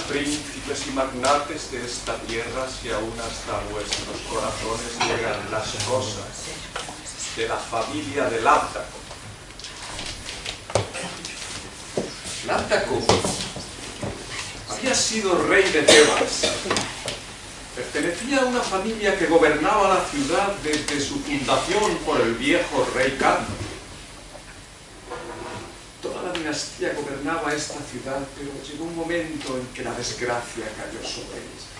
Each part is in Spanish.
príncipes y magnates de esta tierra, si aún hasta vuestros corazones llegan las cosas de la familia de Láptaco. Láptaco había sido rey de Tebas. Pertenecía a una familia que gobernaba la ciudad desde su fundación por el viejo rey Cadmo. Toda la dinastía gobernaba esta ciudad, pero llegó un momento en que la desgracia cayó sobre ella.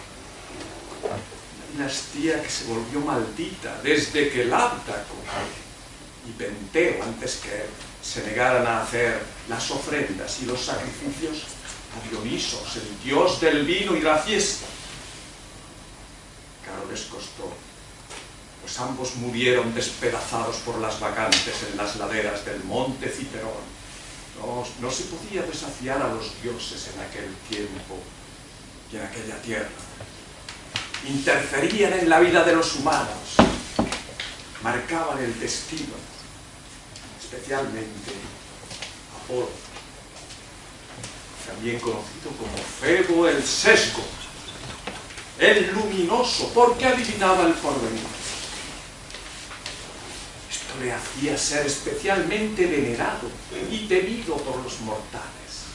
Una dinastía que se volvió maldita desde que Láptaco y Penteo, antes que él, se negaran a hacer las ofrendas y los sacrificios a Dionisos, el dios del vino y la fiesta. Caro les costó, pues ambos murieron despedazados por las bacantes en las laderas del monte Ciperón. No se podía desafiar a los dioses en aquel tiempo y en aquella tierra. Interferían en la vida de los humanos, marcaban el destino, especialmente Apolo, también conocido como Febo el Sesgo, el luminoso, porque adivinaba el porvenir. Esto le hacía ser especialmente venerado y temido por los mortales.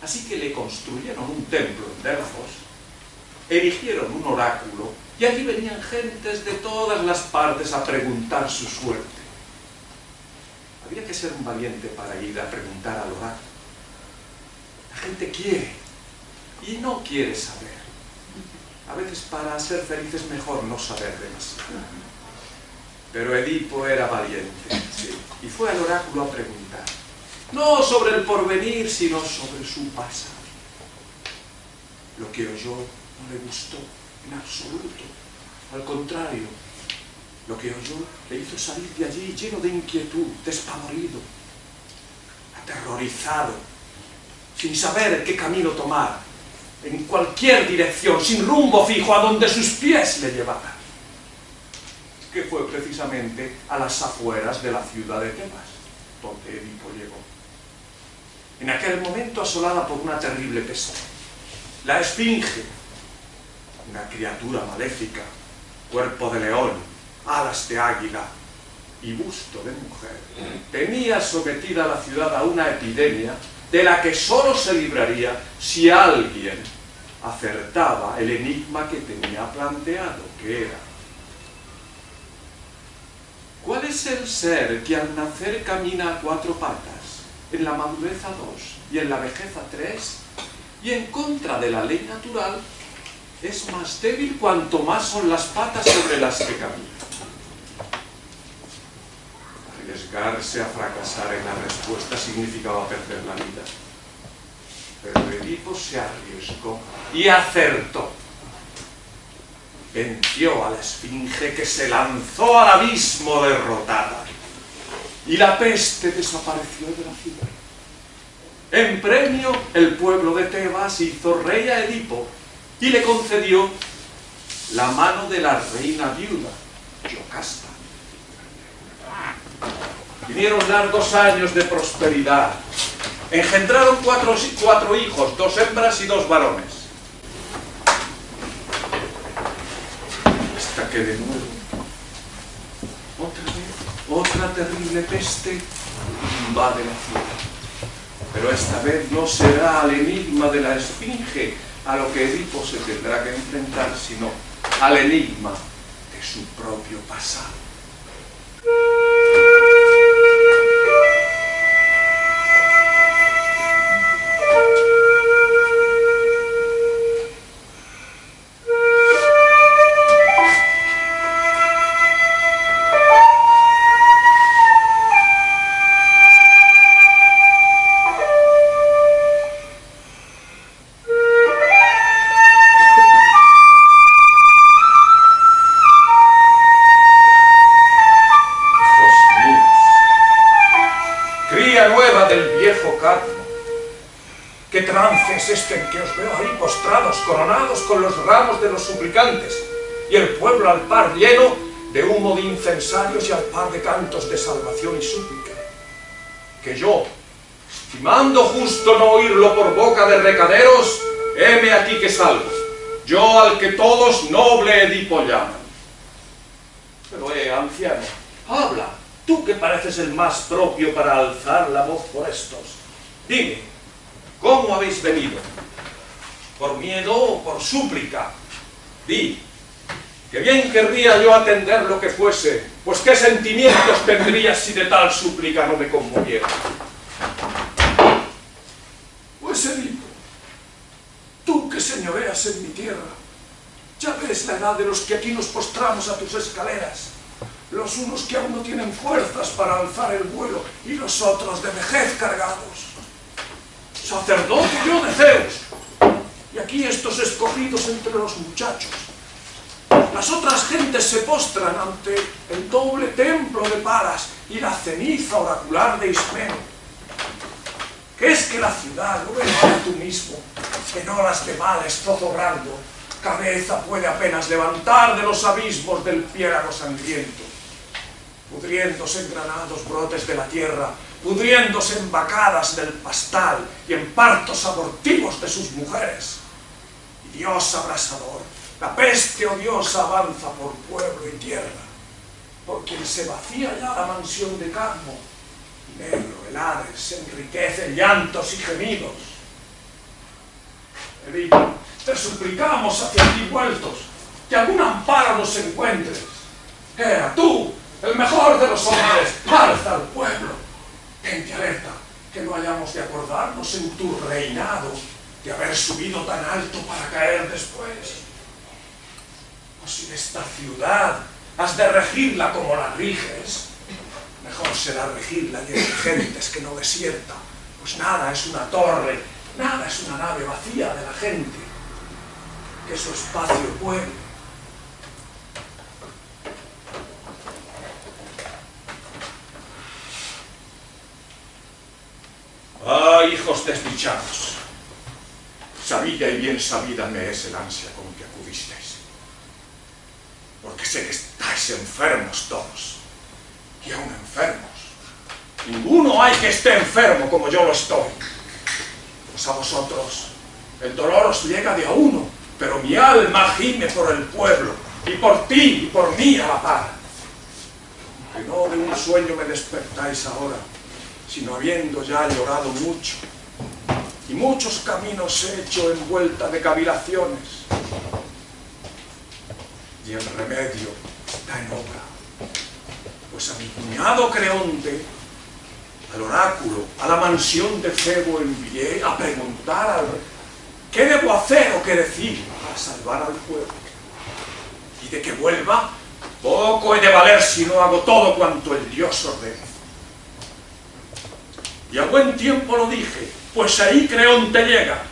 Así que le construyeron un templo en Delfos, erigieron un oráculo y allí venían gentes de todas las partes a preguntar su suerte. Había que ser un valiente para ir a preguntar al oráculo. La gente quiere y no quiere saber. A veces para ser feliz es mejor no saber demasiado. Pero Edipo era valiente, sí, y fue al oráculo a preguntar, no sobre el porvenir, sino sobre su pasado. Lo que oyó no le gustó en absoluto. Al contrario, lo que oyó le hizo salir de allí lleno de inquietud, despavorido, aterrorizado, sin saber qué camino tomar, en cualquier dirección, sin rumbo fijo, a donde sus pies le llevaran, que fue precisamente a las afueras de la ciudad de Tebas, donde Edipo llegó. En aquel momento asolada por una terrible peste, la Esfinge, una criatura maléfica, cuerpo de león, alas de águila y busto de mujer, tenía sometida a la ciudad a una epidemia de la que solo se libraría si alguien acertaba el enigma que tenía planteado, que era: ¿cuál es el ser que al nacer camina a 4 patas, en la madurez a 2 y en la vejez a 3, y en contra de la ley natural es más débil cuanto más son las patas sobre las que camina? Arriesgarse a fracasar en la respuesta significaba perder la vida. Pero Edipo se arriesgó y acertó. venció a la esfinge, que se lanzó al abismo derrotada, y la peste desapareció de la ciudad. En premio, el pueblo de Tebas hizo rey a Edipo y le concedió la mano de la reina viuda, Yocasta. Vinieron largos años de prosperidad. Engendraron cuatro hijos, 2 hembras y 2 varones. Hasta que de nuevo, otra terrible peste invade la ciudad. Pero esta vez no será al enigma de la esfinge a lo que Edipo se tendrá que enfrentar, sino al enigma de su propio pasado. ¿Qué trance es este en que os veo ahí postrados, coronados con los ramos de los suplicantes, y el pueblo al par lleno de humo de incensarios y al par de cantos de salvación y súplica? Que yo, estimando justo no oírlo por boca de recaderos, heme aquí que salgo, yo al que todos noble Edipo llaman. Pero anciano, habla, tú que pareces el más propio para alzar la voz por estos. Dime, ¿cómo habéis venido? ¿Por miedo o por súplica? Di, que bien querría yo atender lo que fuese, pues qué sentimientos tendrías si de tal súplica no me conmoviera. Pues Edipo, tú que señoreas en mi tierra, ya ves la edad de los que aquí nos postramos a tus escaleras, los unos que aún no tienen fuerzas para alzar el vuelo y los otros de vejez cargados. Sacerdote yo de Zeus, y aquí estos escogidos entre los muchachos. Las otras gentes se postran ante el doble templo de Paras y la ceniza oracular de Ismeno. ¿Qué es que la ciudad, lo ves tú mismo, en horas de males zozobrando, cabeza puede apenas levantar de los abismos del piélago sangriento, pudriéndose en granados brotes de la tierra, pudriéndose en vacadas del pastal y en partos abortivos de sus mujeres? Y Dios abrasador, la peste odiosa avanza por pueblo y tierra, por quien se vacía ya la mansión de Cadmo, y negro el Hades se enriquece en llantos y gemidos. Edipo, te suplicamos hacia ti vueltos, que algún amparo nos encuentres. Ea, tú, el mejor de los hombres, alza al pueblo. Tente alerta, que no hayamos de acordarnos en tu reinado de haber subido tan alto para caer después. O si en esta ciudad has de regirla como la riges, mejor será regirla llena de gentes que no desierta, pues nada es una torre, nada es una nave vacía de la gente, que su espacio puede. ¡Ah, hijos desdichados! Sabida y bien sabida me es el ansia con que acudisteis, porque sé que estáis enfermos todos, y aún enfermos. Ninguno hay que esté enfermo como yo lo estoy. Pues a vosotros el dolor os llega de a uno, pero mi alma gime por el pueblo, y por ti y por mí a la par. Que no de un sueño me despertáis ahora, sino habiendo ya llorado mucho, y muchos caminos he hecho envuelta de cavilaciones. Y el remedio está en obra, pues a mi cuñado Creonte, al oráculo, a la mansión de Febo envié a preguntar al rey qué debo hacer o qué decir para salvar al pueblo. Y de que vuelva, poco he de valer si no hago todo cuanto el Dios ordene. Y a buen tiempo lo dije, pues ahí Creonte llega.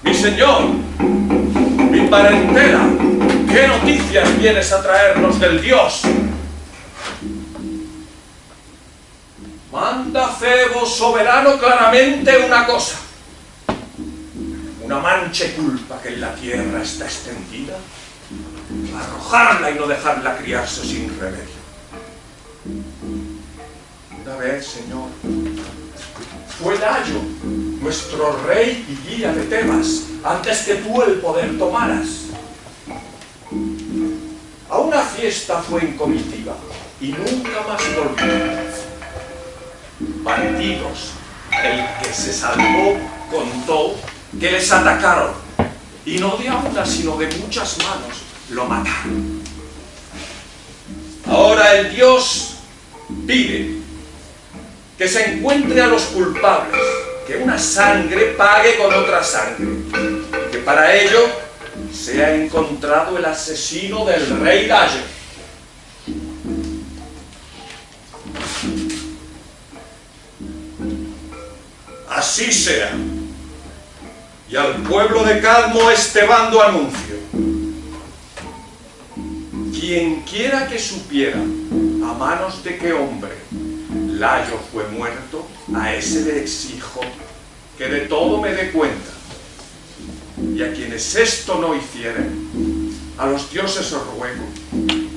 Mi señor, mi parentela, ¿qué noticias vienes a traernos del dios? Manda Febo soberano claramente una cosa: una mancha y culpa que en la tierra está extendida, arrojarla y no dejarla criarse sin remedio. Una vez, Señor, fue Layo, nuestro rey y guía de Tebas, antes que tú el poder tomaras. A una fiesta fue en comitiva y nunca más volvió. Bandidos, el que se salvó contó que les atacaron, y no de una sino de muchas manos lo mataron. Ahora el Dios pide que se encuentre a los culpables, que una sangre pague con otra sangre, y que para ello se ha encontrado el asesino del rey Layo. Así sea. Y al pueblo de Cadmo este bando anuncio: quien quiera que supiera a manos de qué hombre Layo fue muerto, a ese le exijo que de todo me dé cuenta. Y a quienes esto no hicieren, a los dioses os ruego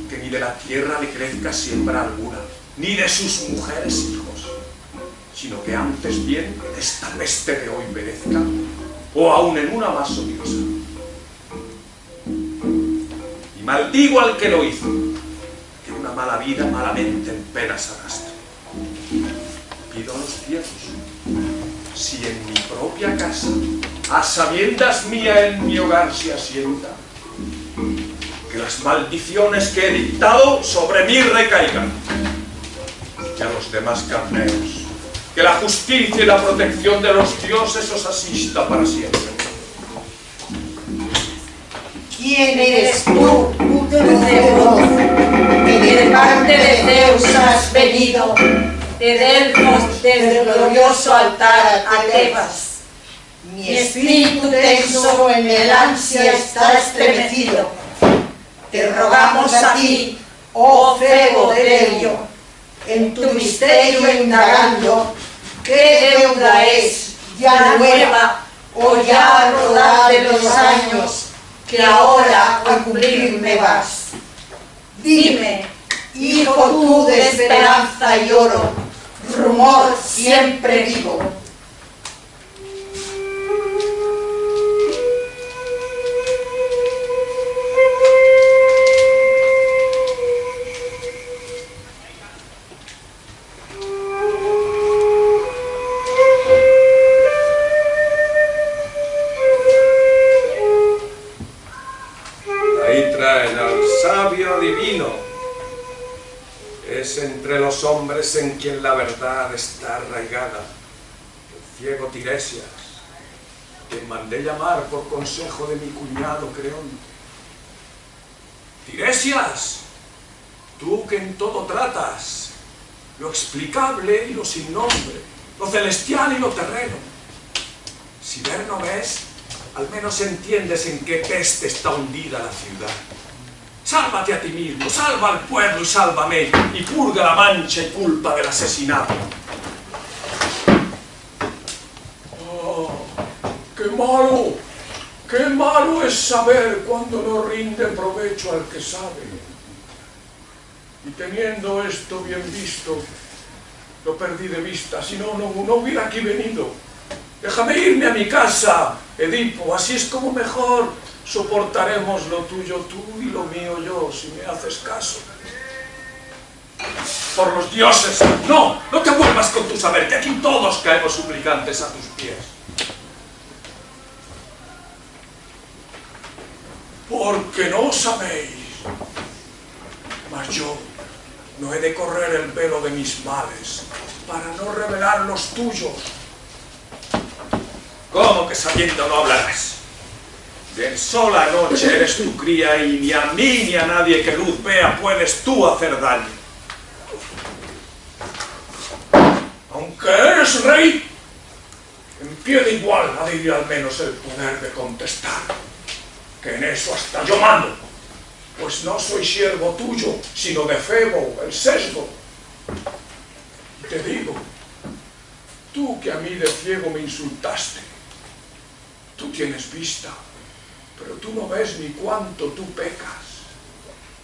que ni de la tierra le crezca siembra alguna, ni de sus mujeres hijos, sino que antes bien en esta peste de hoy perezca, o aun en una más odiosa. Y maldigo al que lo hizo, que una mala vida malamente en penas arrastra. Pido a los cielos, si en mi propia casa, a sabiendas mía en mi hogar se asienta, que las maldiciones que he dictado sobre mí recaigan, y a los demás carneros, que la justicia y la protección de los dioses os asista para siempre. ¿Quién eres tú, Zeus, que de parte de Zeus has venido, de Delfos, desde el glorioso altar a Tebas? Mi espíritu tenso en el ansia está estremecido. Te rogamos a ti, oh Febo Delio, en tu misterio indagando, ¿qué deuda es, ya nueva o ya rodada de los años, que ahora a cumplirme vas? Dime, hijo tú de esperanza y oro, rumor siempre vivo. Divino, es entre los hombres en quien la verdad está arraigada, el ciego Tiresias, quien mandé llamar por consejo de mi cuñado Creonte. Tiresias, tú que en todo tratas, lo explicable y lo sin nombre, lo celestial y lo terreno, si ver no ves, al menos entiendes en qué peste está hundida la ciudad. Sálvate a ti mismo, salva al pueblo y sálvame, y purga la mancha y culpa del asesinato. Oh, qué malo es saber cuando no rinde provecho al que sabe. Y teniendo esto bien visto, lo perdí de vista, si no hubiera aquí venido. Déjame irme a mi casa, Edipo, así es como mejor soportaremos lo tuyo tú y lo mío yo, si me haces caso. Por los dioses, no te vuelvas con tu saber, que aquí todos caemos suplicantes a tus pies. Porque no sabéis, mas yo no he de correr el velo de mis males para no revelar los tuyos. ¿Cómo que sabiendo no hablarás? De en sola noche eres tu cría y ni a mí ni a nadie que luz vea puedes tú hacer daño. Aunque eres rey, en pie de igual ha de ir al menos el poder de contestar. que en eso hasta yo mando, pues no soy siervo tuyo, sino de Febo, el sesgo. Y te digo, tú que a mí de ciego me insultaste, tú tienes vista, pero tú no ves ni cuánto tú pecas,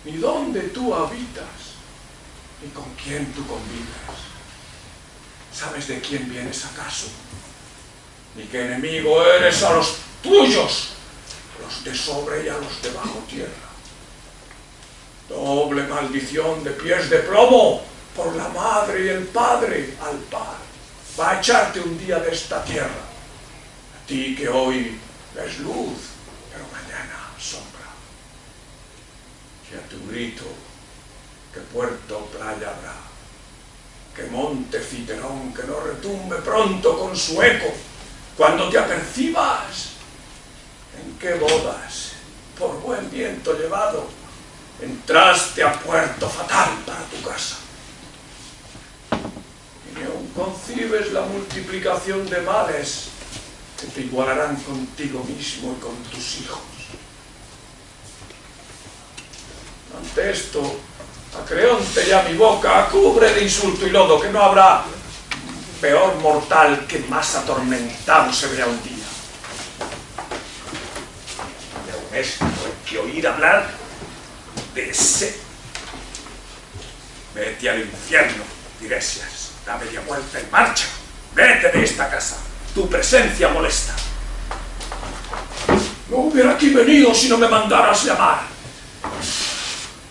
ni dónde tú habitas, ni con quién tú convives. ¿Sabes de quién vienes acaso? Ni qué enemigo eres a los tuyos, a los de sobre y a los de bajo tierra. Doble maldición de pies de plomo por la madre y el padre al par va a echarte un día de esta tierra. A ti que hoy ves luz, pero mañana sombra. Y a tu grito, que puerto playa habrá, que monte citerón que no retumbe pronto con su eco, cuando te apercibas en qué bodas, por buen viento llevado, entraste a puerto fatal para tu casa. Y ni aun concibes la multiplicación de males que te igualarán contigo mismo y con tus hijos. Ante esto, a Creonte y a mi boca cubre de insulto y lodo, que no habrá peor mortal que más atormentado se vea un día. De aun esto hay que oír hablar de ese. Vete al infierno, Tiresias, da media vuelta y marcha. Vete de esta casa, tu presencia molesta. No hubiera aquí venido si no me mandaras llamar,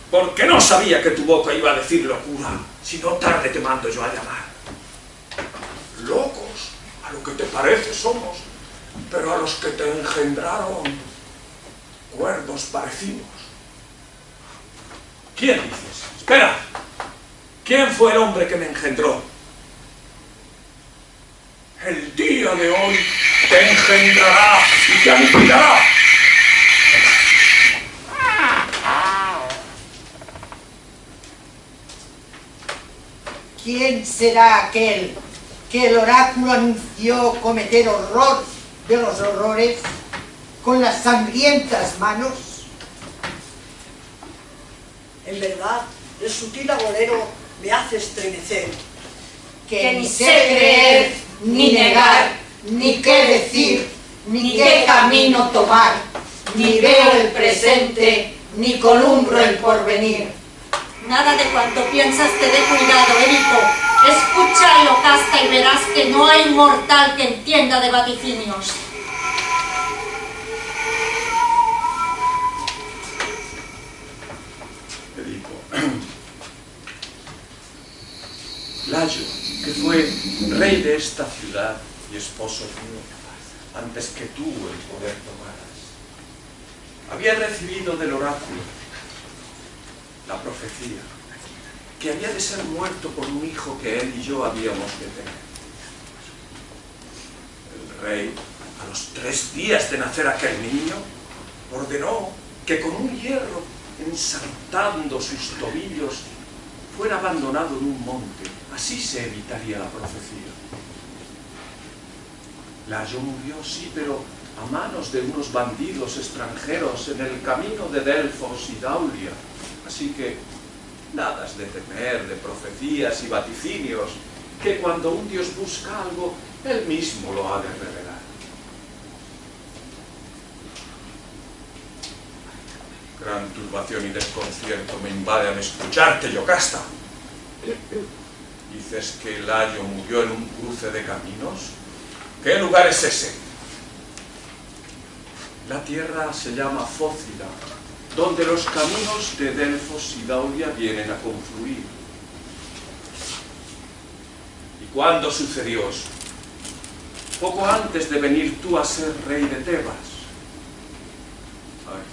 porque no sabía que tu boca iba a decir locura, si no tarde te mando yo a llamar. Locos, a lo que te parece somos, pero a los que te engendraron, cuerdos parecimos. ¿Quién dices? Espera, ¿quién fue el hombre que me engendró? El día de hoy te engendrará y te aniquilará. ¿Quién será aquel que el oráculo anunció cometer horror de los horrores con las sangrientas manos? En verdad, el sutil agorero me hace estremecer. Que ni sé creer, ni negar, ni qué decir, ni qué camino tomar, ni veo el presente, ni columbro el porvenir. Nada de cuanto piensas te dé cuidado, Edipo. Escucha, Yocasta, y verás que no hay mortal que entienda de vaticinios. Edipo. Layo, que fue rey de esta ciudad y esposo mío, antes que tú el poder tomaras, había recibido del oráculo la profecía que había de ser muerto por un hijo que él y yo habíamos de tener. El rey, a los 3 días de nacer aquel niño, ordenó que con un hierro ensartando sus tobillos fuera abandonado en un monte. Así se evitaría la profecía. Layo murió, sí, pero a manos de unos bandidos extranjeros en el camino de Delfos y Daulia. Así que nada has de temer de profecías y vaticinios, que cuando un Dios busca algo, él mismo lo ha de revelar. Gran turbación y desconcierto me invade al escucharte, Yocasta. ¿Dices que Layo murió en un cruce de caminos? ¿Qué lugar es ese? La tierra se llama Fócida, donde los caminos de Delfos y Daulia vienen a confluir. ¿Y cuándo sucedió eso? Poco antes de venir tú a ser rey de Tebas. Ay,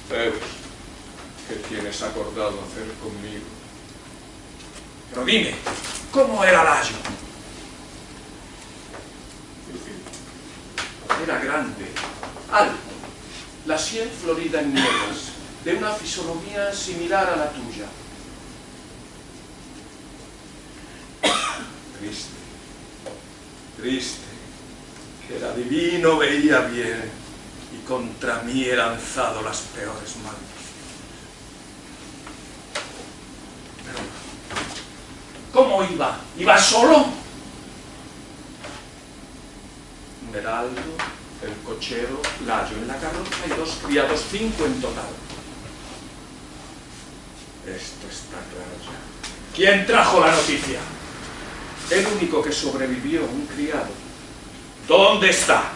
Zeus, ¿qué tienes acordado hacer conmigo? Pero dime, ¿cómo era Layo? Era grande, alto, la sien florida en nieves, de una fisonomía similar a la tuya. Triste, que el adivino veía bien. y contra mí he lanzado las peores maldiciones. Pero, ¿cómo iba? ¿Iba solo? Un heraldo, el cochero, Layo en la carroza y 2 criados, 5 en total. Esto está claro ya. ¿Quién trajo la noticia? El único que sobrevivió, un criado. ¿Dónde está?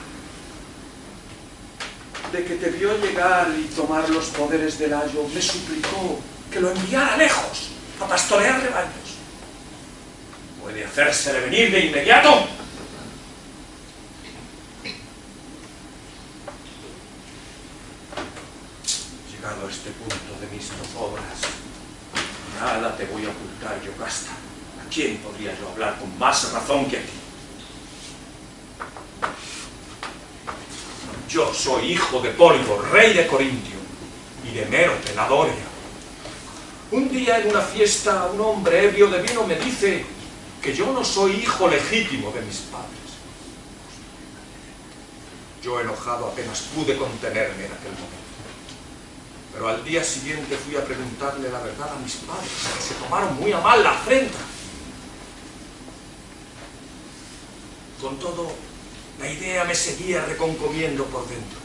De que te vio llegar y tomar los poderes del Layo, me suplicó que lo enviara lejos, a pastorear rebaños. ¿Puede hacérsele venir de inmediato? Llegado a este punto de mis zozobras, nada te voy a ocultar, Yocasta. ¿A quién podría yo hablar con más razón que a ti? Yo soy hijo de Pólibo, rey de Corintio, y de Mérope, la Doria. Un día en una fiesta, un hombre ebrio de vino me dice que yo no soy hijo legítimo de mis padres. Yo, enojado, apenas pude contenerme en aquel momento. Pero al día siguiente fui a preguntarle la verdad a mis padres, que se tomaron muy a mal la afrenta. Con todo, la idea me seguía reconcomiendo por dentro.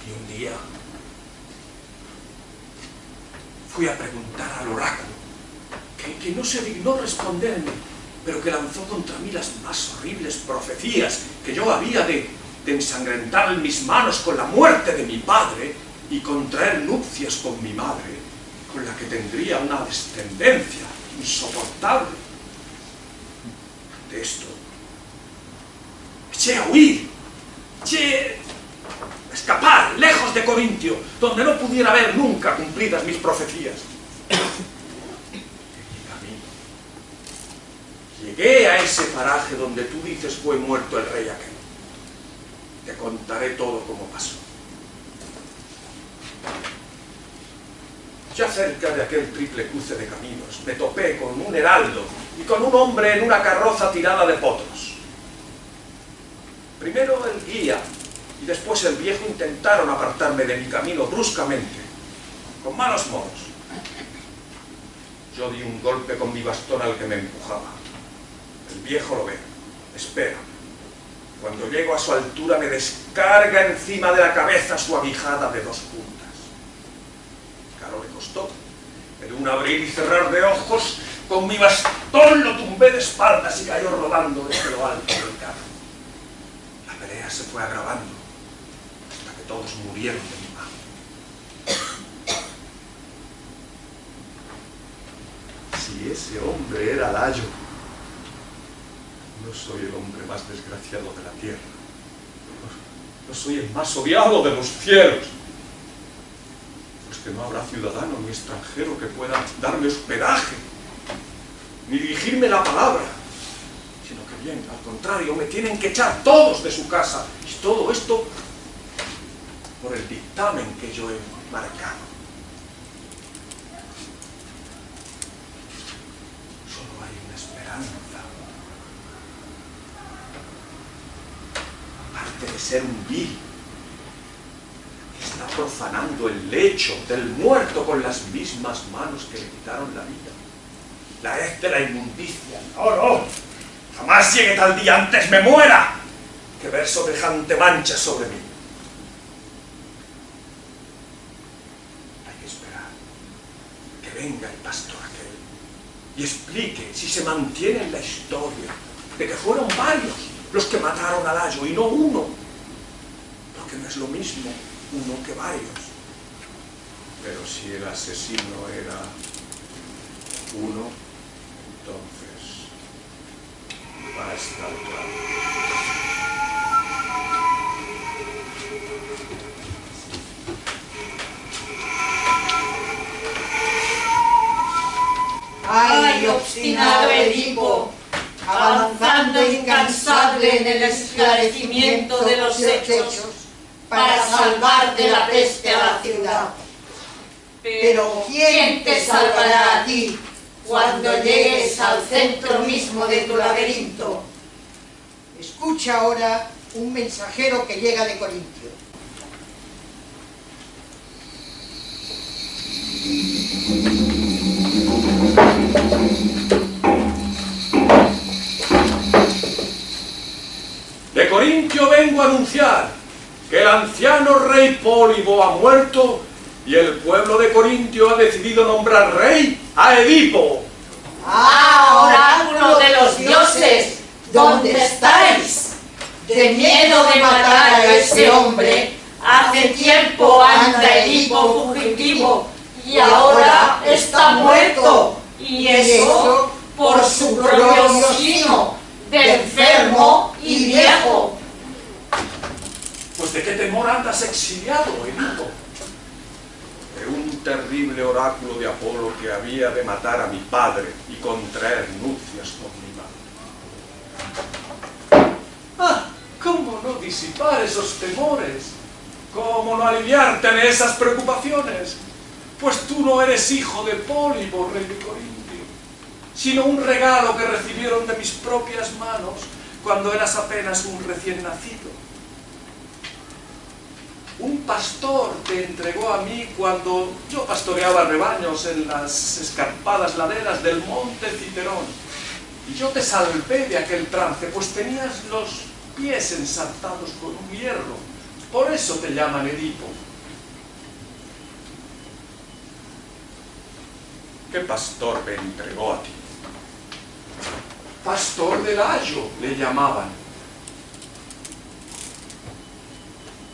Y un día fui a preguntar al oráculo, que no se dignó responderme, pero que lanzó contra mí las más horribles profecías, que yo había de ensangrentar mis manos con la muerte de mi padre y contraer nupcias con mi madre, con la que tendría una descendencia insoportable. Ante esto, eché a huir, eché a escapar lejos de Corintio, donde no pudiera ver nunca cumplidas mis profecías. Llegué a ese paraje donde tú dices fue muerto el rey aquel. Te contaré todo como pasó. Ya cerca de aquel triple cruce de caminos, me topé con un heraldo y con un hombre en una carroza tirada de potros. Primero el guía y después el viejo intentaron apartarme de mi camino bruscamente, con malos modos. Yo di un golpe con mi bastón al que me empujaba. El viejo lo ve, espera. Cuando llego a su altura me descarga encima de la cabeza su aguijada de 2 puntas. Caro le costó. En un abrir y cerrar de ojos, con mi bastón lo tumbé de espaldas y cayó rodando desde lo alto del carro. La pelea se fue agravando hasta que todos murieron de mi mano. Si ese hombre era Layo, no soy el hombre más desgraciado de la tierra. No soy el más odiado de los cielos. Pues que no habrá ciudadano ni extranjero que pueda darme hospedaje, ni dirigirme la palabra, sino que bien, al contrario, me tienen que echar todos de su casa. Y todo esto por el dictamen que yo he marcado. Solo hay una esperanza. Aparte de ser un vil, que está profanando el lecho del muerto con las mismas manos que le quitaron la vida. La hez de la inmundicia. ¡No, no! ¡Jamás llegue tal día, antes me muera que ver semejante mancha sobre mí! Hay que esperar que venga el pastor aquel y explique si se mantiene en la historia de que fueron varios los que mataron a Layo y no uno, porque no es lo mismo uno que varios. Pero si el asesino era uno, entonces va a estar claro. ¡Ay, obstinado Edipo! Avanzando incansable en el esclarecimiento de los hechos para salvar de la peste a la ciudad. Pero ¿quién te salvará a ti cuando llegues al centro mismo de tu laberinto? Escucha ahora un mensajero que llega de Corintio. anunciar que el anciano rey Pólibo ha muerto y el pueblo de Corintio ha decidido nombrar rey a Edipo. ¡Ah, oráculo de los dioses! ¿Dónde estáis? De miedo de matar a ese hombre, hace tiempo anda Edipo fugitivo y ahora está muerto. Y eso por su propio sino, de enfermo y viejo. Pues ¿de qué temor andas exiliado, Edipo? De un terrible oráculo de Apolo que había de matar a mi padre y contraer nupcias con mi madre. Ah, ¿cómo no disipar esos temores? ¿Cómo no aliviarte de esas preocupaciones? Pues tú no eres hijo de Pólibo, rey de Corintio, sino un regalo que recibieron de mis propias manos cuando eras apenas un recién nacido. Un pastor te entregó a mí cuando yo pastoreaba rebaños en las escarpadas laderas del monte Citerón. Y yo te salvé de aquel trance, pues tenías los pies ensartados con un hierro. Por eso te llaman Edipo. ¿Qué pastor me entregó a ti? Pastor del Ayo le llamaban.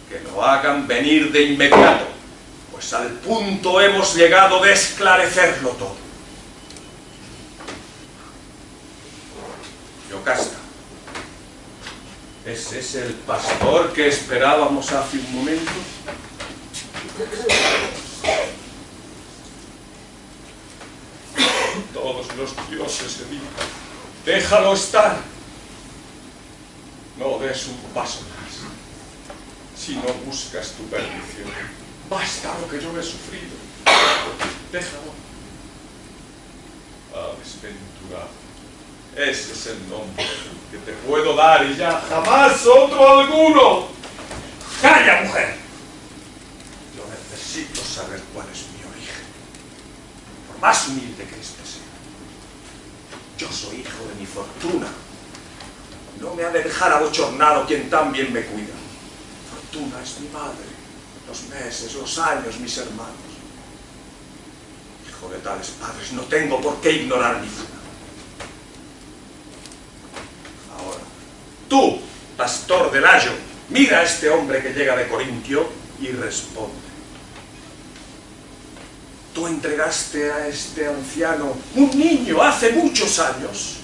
Que lo hagan venir de inmediato, pues al punto hemos llegado de esclarecerlo todo. Yocasta, ¿ese es el pastor que esperábamos hace un momento? Todos los dioses, Edipo, déjalo estar. No des un paso más. Si no buscas tu perdición, basta lo que yo he sufrido. Déjalo. Ah, desventurado. Ese es el nombre que te puedo dar y ya jamás otro alguno. ¡Calla, mujer! Yo necesito saber cuál es mi origen, por más humilde que éste sea. Yo soy hijo de mi fortuna. No me ha de dejar abochornado quien tan bien me cuida. Fortuna es mi madre, los meses, los años, mis hermanos. Hijo de tales padres, no tengo por qué ignorar mi funa. Ahora, tú, pastor del Ayo, mira a este hombre que llega de Corintio y responde. Tú entregaste a este anciano un niño hace muchos años.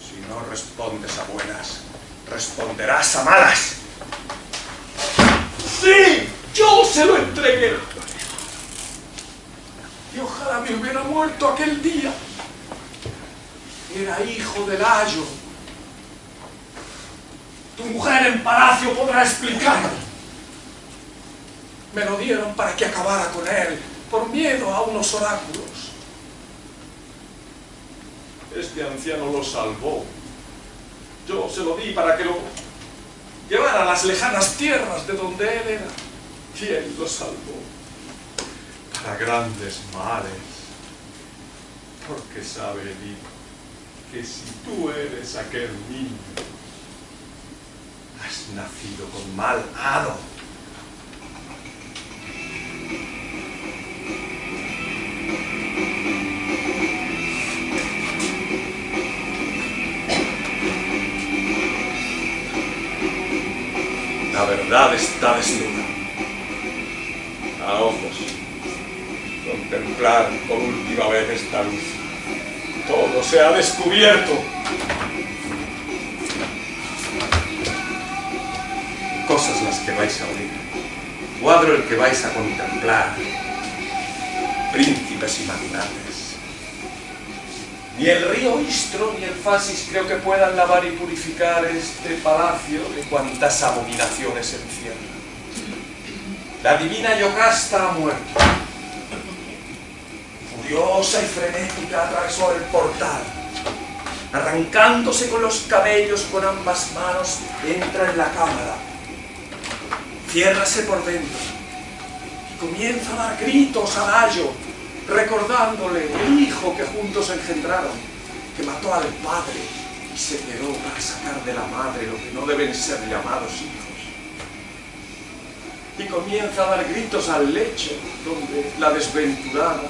Si no respondes a buenas, responderás a malas. ¡Sí! ¡Yo se lo entregué! Y ojalá me hubiera muerto aquel día. Era hijo del Ayo. Tu mujer en palacio podrá explicarlo. Me lo dieron para que acabara con él, por miedo a unos oráculos. Este anciano lo salvó. Yo se lo di para que lo llevara a las lejanas tierras de donde él era. Y él lo salvó para grandes males. Porque sabe Edipo que si tú eres aquel niño, has nacido con mal hado. La verdad está desnuda. A ojos, contemplar por última vez esta luz. Todo se ha descubierto. Cosas las que vais a oír. Cuadro el que vais a contemplar. Príncipes y magnates. Ni el río Istro ni el Fasis creo que puedan lavar y purificar este palacio de cuantas abominaciones encierra. La divina Yocasta ha muerto. Furiosa y frenética atravesó el portal. Arrancándose con los cabellos con ambas manos, entra en la cámara. Ciérrase por dentro y comienza a dar gritos a Ayo, recordándole el hijo que juntos engendraron, que mató al padre, se quedó para sacar de la madre lo que no deben ser llamados hijos. Y comienza a dar gritos al lecho, donde la desventurada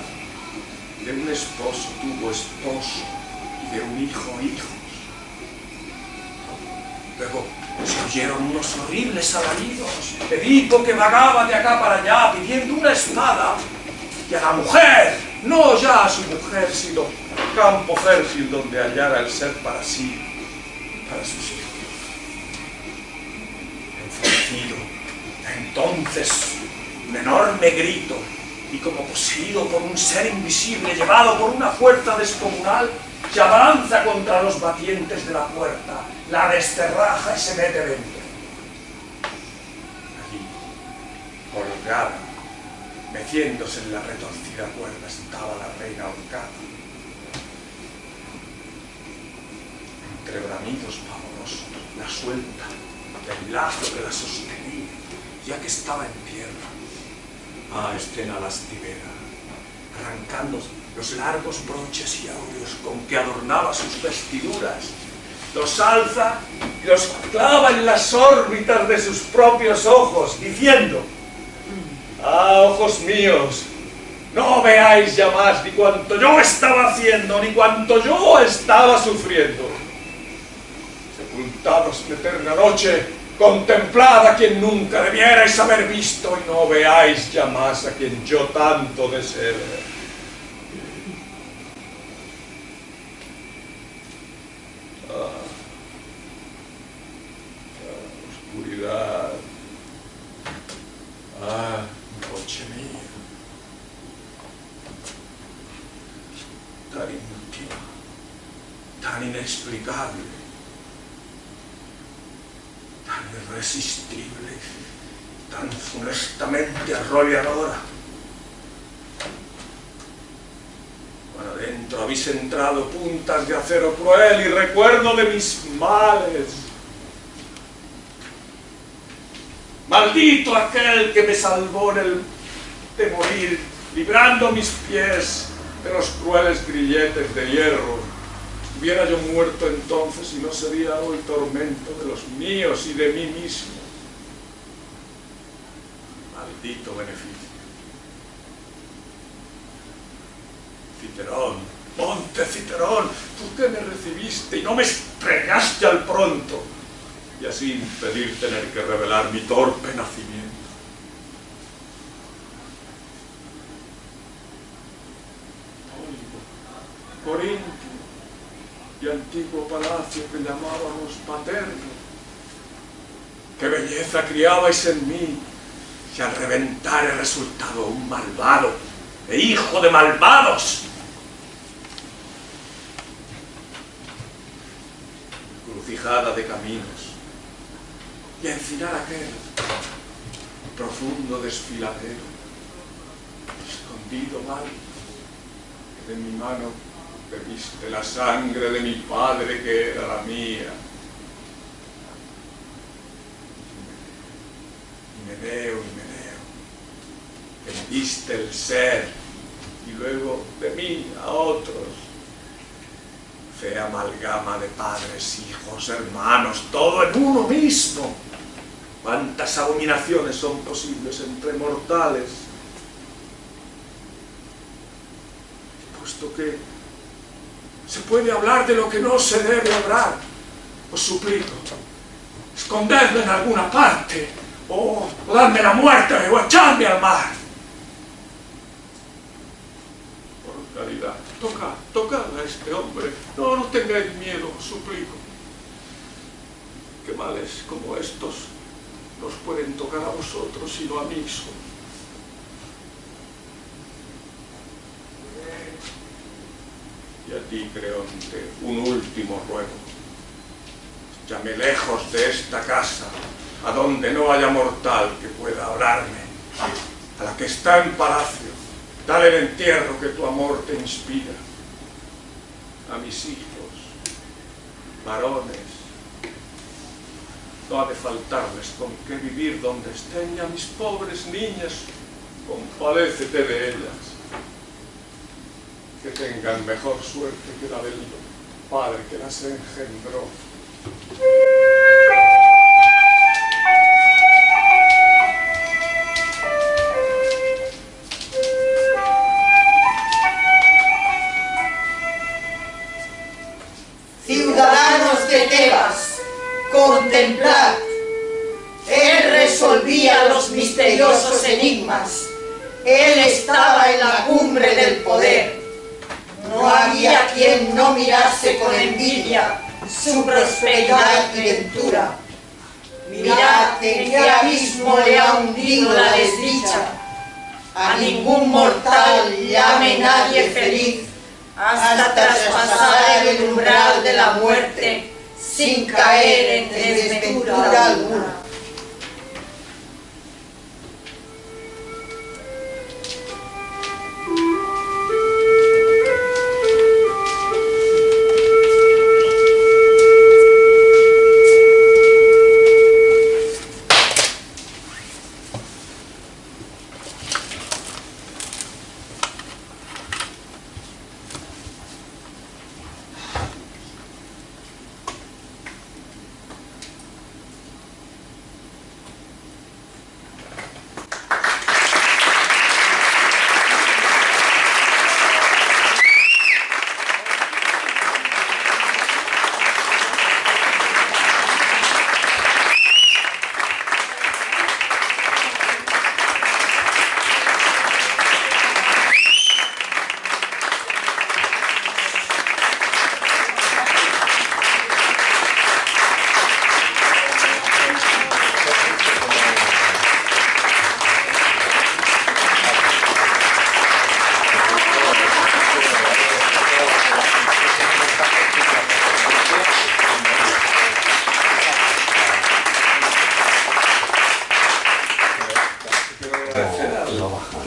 de un esposo tuvo esposo y de un hijo hijos. Luego se oyeron unos horribles alaridos. Edipo que vagaba de acá para allá pidiendo una espada, y a la mujer, no ya a su mujer, sino campo fértil donde hallara el ser para sí y para sus hijos. Enfurecido, entonces un enorme grito, y como poseído por un ser invisible, llevado por una fuerza descomunal, se abalanza contra los batientes de la puerta, la desterraja y se mete dentro. Allí, colgada, meciéndose en la retorcida cuerda, estaba la reina ahorcada. Entre bramidos pavorosos, la suelta del lazo que la sostenía, ya que estaba en tierra. Ah, escena lastimera, arrancando los largos broches y aureos con que adornaba sus vestiduras, los alza y los clava en las órbitas de sus propios ojos, diciendo: ah, ojos míos, no veáis ya más ni cuanto yo estaba haciendo, ni cuanto yo estaba sufriendo. Sepultados en eterna noche, contemplad a quien nunca debierais haber visto, y no veáis ya más a quien yo tanto deseé ver. Oscuridad. Ah, noche mía. Tan íntima, tan inexplicable, tan irresistible, tan funestamente arrolladora. Bueno, adentro habéis entrado puntas de acero cruel y recuerdo de mis males. Maldito aquel que me salvó de morir, librando mis pies de los crueles grilletes de hierro. Hubiera yo muerto entonces y no sería hoy tormento de los míos y de mí mismo. Maldito beneficio. Citerón, monte Citerón, ¿tú qué me recibiste y no me estrellaste al pronto? Y así impedir tener que revelar mi torpe nacimiento. Corintio y antiguo palacio que llamábamos paterno. ¡Qué belleza criabais en mí! Y al reventar he resultado un malvado e hijo de malvados. Encrucijada de caminos, y encinar aquel profundo desfiladero, escondido mal, que de mi mano bebiste la sangre de mi padre que era la mía. Himeneo, que me diste el ser, y luego de mí a otros. Fea amalgama de padres, hijos, hermanos, todo en uno mismo. ¿Cuántas abominaciones son posibles entre mortales? Puesto que se puede hablar de lo que no se debe hablar, os suplico, escondedme en alguna parte, o dadme la muerte, o echadme al mar. Por caridad, tocad a este hombre, no tengáis miedo, os suplico. Que males como estos nos pueden tocar a vosotros y no a mí solo. Y a ti, Creonte, un último ruego. Llame lejos de esta casa, a donde no haya mortal que pueda hablarme. A la que está en palacio, dale el entierro que tu amor te inspira. A mis hijos, varones, no ha de faltarles con qué vivir donde estén, y a mis pobres niñas, compadécete de ellas, que tengan mejor suerte que la del Padre que las engendró. Ciudadanos de Tebas, contemplad. Él resolvía los misteriosos enigmas. Él estaba en la cumbre del poder. No había quien no mirase con envidia su prosperidad y ventura. Mirad en qué abismo le ha hundido la desdicha. A ningún mortal llame nadie feliz hasta traspasar el umbral de la muerte sin caer en desventura alguna.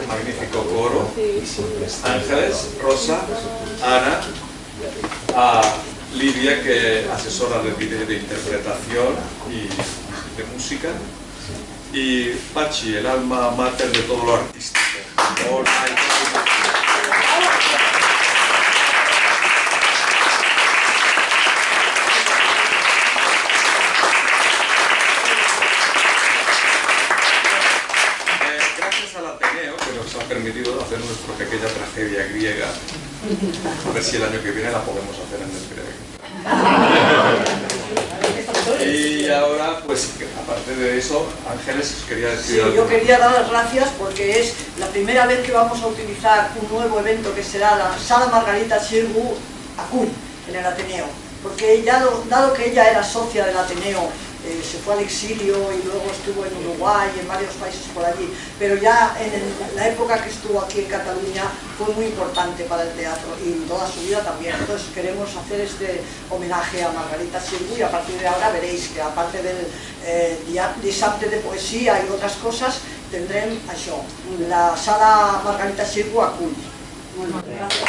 Magnífico coro, Ángeles, Rosa, Ana, a Lidia, que asesora de interpretación y de música, y Pachi, el alma mater de todo lo artístico. Nos ha permitido hacer nuestra pequeña tragedia griega. A ver si el año que viene la podemos hacer en el griego. Y ahora, pues, aparte de eso, Ángeles, os quería decir algo. Sí, yo quería dar las gracias porque es la primera vez que vamos a utilizar un nuevo evento que será la Sala Margarita Xirgu Acull, en el Ateneo. Porque dado que ella era socia del Ateneo, se fue al exilio y luego estuvo en Uruguay y en varios países por allí, pero ya en la época que estuvo aquí en Cataluña fue muy importante para el teatro y en toda su vida también. Entonces queremos hacer este homenaje a Margarita Xirgu y a partir de ahora veréis que aparte del dissabte de poesía y otras cosas tendrem això, la Sala Margarita Xirgu Acull. Gracias.